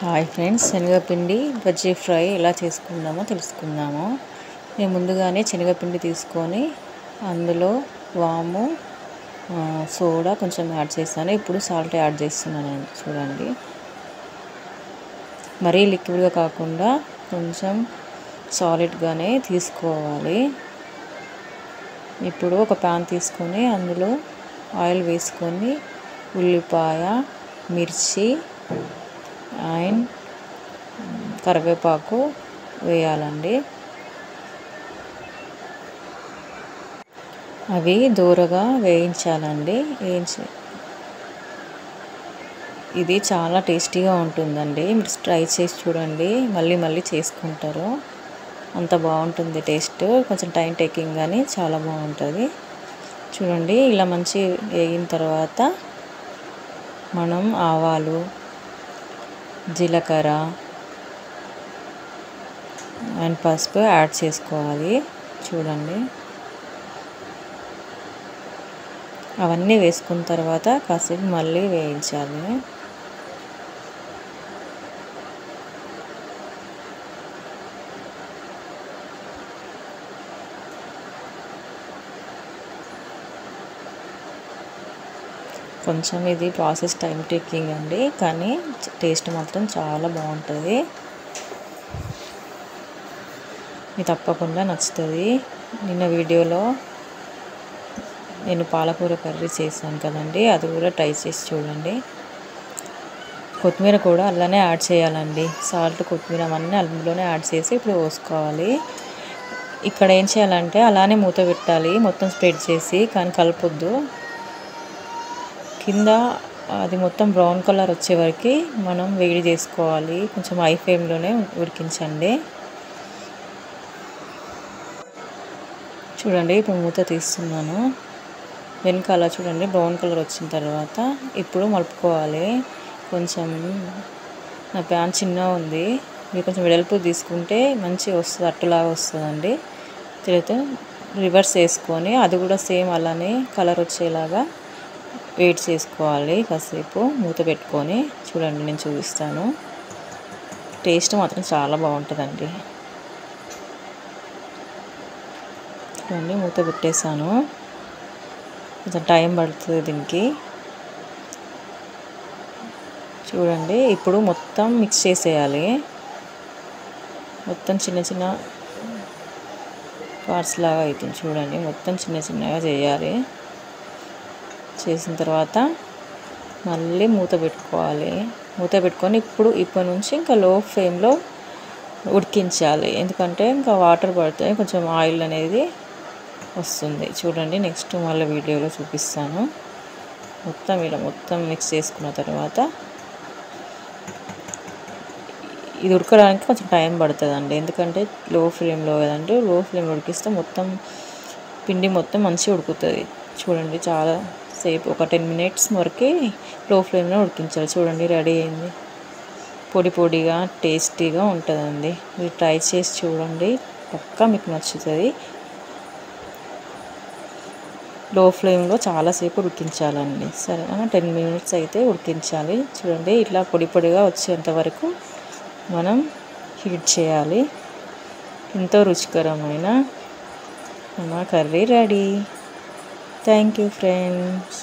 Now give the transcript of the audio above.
Hi friends, శనగపిండి bajji fry ఎలా చేసుకుందామో తెలుసుకుందాము. నేను ముందుగానే శనగపిండి తీసుకొని అందులో వాము, సోడా కొంచెం యాడ్ చేస్తాను. ఇప్పుడు సాల్ట్ యాడ్ చేస్తున్నాను. చూడండి, మరీ లిక్విడ్గా కాకుండా కొంచెం సాలిడ్గానే తీసుకోవాలి. ఇప్పుడు ఒక ప్యాన్ తీసుకొని అందులో ఆయిల్ వేసుకొని ఉల్లిపాయ, మిర్చి అండ్ కరివేపాకు వేయాలండి. అవి దూరగా వేయించాలండి. ఇది చాలా టేస్టీగా ఉంటుందండి. మీరు ట్రై చేసి చూడండి, మళ్ళీ మళ్ళీ చేసుకుంటారు. అంత బాగుంటుంది టేస్ట్. కొంచెం టైం టేకింగ్ కానీ చాలా బాగుంటుంది. చూడండి, ఇలా మంచి వేగిన తర్వాత మనం ఆవాలు, జీలకర్ర అండ్ పసుపు యాడ్ చేసుకోవాలి. చూడండి, అవన్నీ వేసుకున్న తర్వాత కాసేపు మళ్ళీ వేయించాలి. కొంచెం ఇది ప్రాసెస్ టైం టేకింగ్ అండి, కానీ టేస్ట్ మాత్రం చాలా బాగుంటుంది. ఇది తప్పకుండా నచ్చుతుంది. నిన్న వీడియోలో నేను పాలకూర కర్రీ చేశాను కదండి, అది కూడా ట్రై చేసి చూడండి. కొత్తిమీర కూడా అలానే యాడ్ చేయాలండి. సాల్ట్, కొత్తిమీర అవన్నీ అందులోనే యాడ్ చేసి ఇప్పుడు పోసుకోవాలి. ఇక్కడ ఏం చేయాలంటే అలానే మూత పెట్టాలి, మొత్తం స్ప్రెడ్ చేసి, కానీ కలపొద్దు. కింద అది మొత్తం బ్రౌన్ కలర్ వచ్చే వరకు మనం వేడి చేసుకోవాలి. కొంచెం హై ఫ్లేమ్లోనే ఉడికించండి. చూడండి, ఇప్పుడు మూత తీస్తున్నాను. వెనకాల చూడండి బ్రౌన్ కలర్ వచ్చిన తర్వాత ఇప్పుడు మలుపుకోవాలి. కొంచెం నా ప్యాన్ చిన్నగా ఉంది, మీరు కొంచెం వెడల్పు తీసుకుంటే మంచిగా వస్తుంది, అట్టులాగా వస్తుందండి. తర్వాత రివర్స్ వేసుకొని అది కూడా సేమ్ అలానే కలర్ వచ్చేలాగా వెయిట్ చేసుకోవాలి. కాసేపు మూత పెట్టుకొని చూడండి, నేను చూపిస్తాను. టేస్ట్ మాత్రం చాలా బాగుంటుందండి. చూడండి, మూత పెట్టేసాను. కొంచెం టైం పడుతుంది దీనికి. చూడండి, ఇప్పుడు మొత్తం మిక్స్ చేసేయాలి. మొత్తం చిన్న చిన్న పార్ట్స్ లాగా అవుతుంది. చూడండి, మొత్తం చిన్న చిన్నగా చేయాలి. చేసిన తర్వాత మళ్ళీ మూత పెట్టుకోవాలి. మూత పెట్టుకొని ఇప్పటి నుంచి ఇంకా లో ఫ్లేమ్లో ఉడికించాలి. ఎందుకంటే ఇంకా వాటర్ పడితే కొంచెం ఆయిల్ అనేది వస్తుంది. చూడండి, నెక్స్ట్ మళ్ళీ వీడియోలో చూపిస్తాను. మొత్తం మిక్స్ చేసుకున్న తర్వాత ఇది ఉడకడానికి కొంచెం టైం పడుతుందండి. ఎందుకంటే లో ఫ్లేమ్లో కదండి, లో ఫ్లేమ్లో ఉడికిస్తే మొత్తం పిండి మొత్తం మంచిగా ఉడుకుతుంది. చూడండి, చాలా సేపు ఒక 10 minutes వరకు లో ఫ్లేమ్లో ఉడికించాలి. చూడండి, రెడీ అయింది. పొడి పొడిగా టేస్టీగా ఉంటుందండి. మీరు ట్రై చేసి చూడండి, పక్కా మీకు నచ్చుతుంది. లో ఫ్లేమ్లో చాలాసేపు ఉడికించాలండి. సరేనా, 10 minutes అయితే ఉడికించాలి. చూడండి, ఇట్లా పొడి పొడిగా వచ్చేంత వరకు మనం హీట్ చేయాలి. ఎంతో రుచికరమైన మా curry ready. Thank you friends.